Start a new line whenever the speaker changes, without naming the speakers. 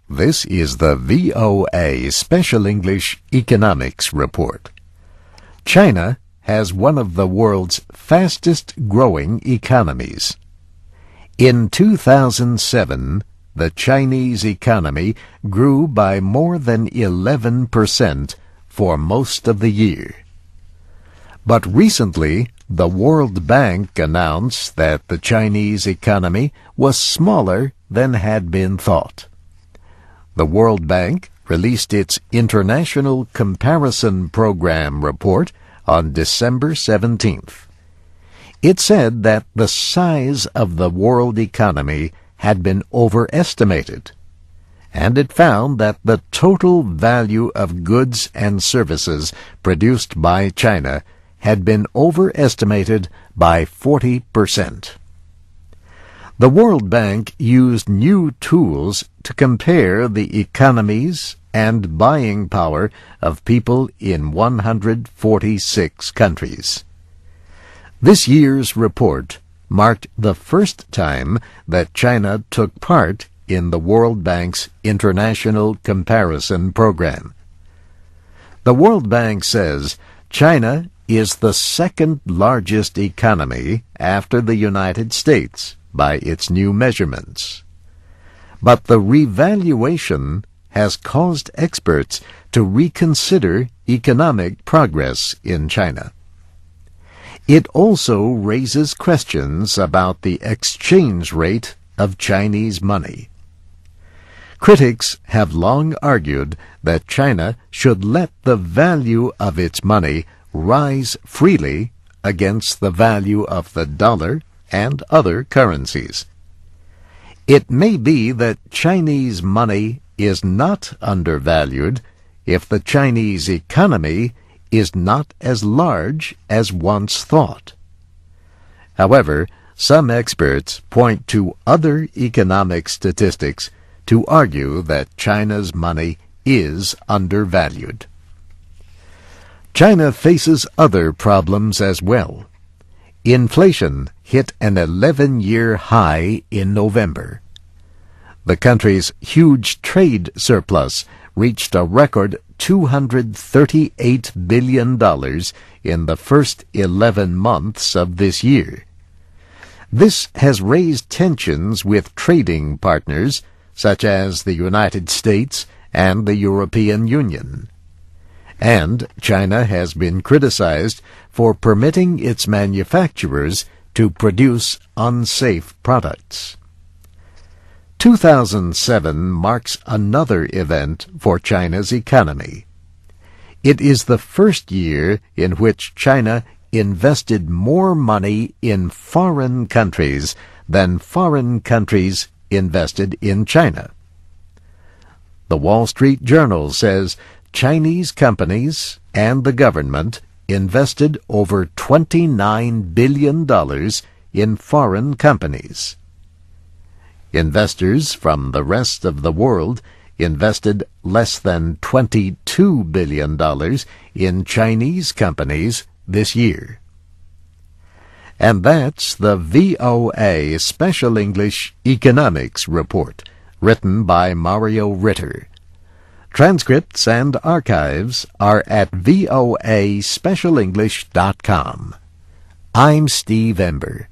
This is the VOA Special English Economics Report. China has one of the world's fastest-growing economies. In 2007, the Chinese economy grew by more than 11% for most of the year. But recently, the World Bank announced that the Chinese economy was smaller than had been thought. The World Bank released its International Comparison Program report on December 17th. It said that the size of the world economy had been overestimated, and it found that the total value of goods and services produced by China had been overestimated by 40%. The World Bank used new tools to compare the economies and buying power of people in 146 countries. This year's report marked the first time that China took part in the World Bank's International Comparison Program. The World Bank says China is the second largest economy after the United States by its new measurements. But the revaluation has caused experts to reconsider economic progress in China. It also raises questions about the exchange rate of Chinese money. Critics have long argued that China should let the value of its money rise freely against the value of the dollar and other currencies. It may be that Chinese money is not undervalued if the Chinese economy is not as large as once thought. However, some experts point to other economic statistics to argue that China's money is undervalued. China faces other problems as well. Inflation hit an 11-year high in November. The country's huge trade surplus reached a record $238 billion in the first 11 months of this year. This has raised tensions with trading partners such as the United States and the European Union. And China has been criticized for permitting its manufacturers to produce unsafe products. 2007 marks another event for China's economy. It is the first year in which China invested more money in foreign countries than foreign countries invested in China. The Wall Street Journal says Chinese companies and the government invested over $29 billion in foreign companies. Investors from the rest of the world invested less than $22 billion in Chinese companies this year. And that's the VOA Special English Economics Report, written by Mario Ritter. Transcripts and archives are at voaspecialenglish.com. I'm Steve Ember.